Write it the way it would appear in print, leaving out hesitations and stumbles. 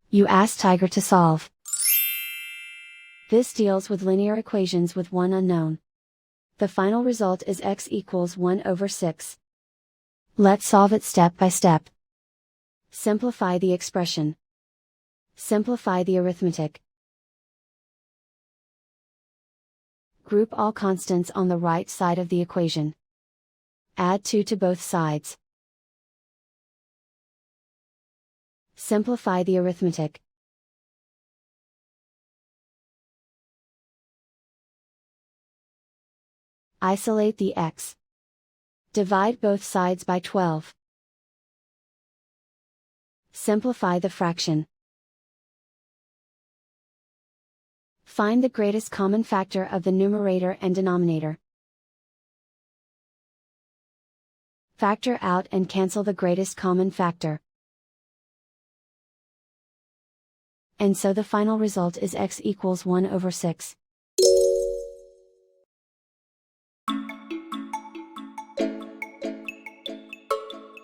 You ask Tiger to solve. This deals with linear equations with one unknown. The final result is x equals 1/6. Let's solve it step by step. Simplify the expression. Simplify the arithmetic. Group all constants on the right side of the equation. Add 2 to both sides. Simplify the arithmetic. Isolate the x. Divide both sides by 12. Simplify the fraction. Find the greatest common factor of the numerator and denominator. Factor out and cancel the greatest common factor. And so the final result is x equals 1/6.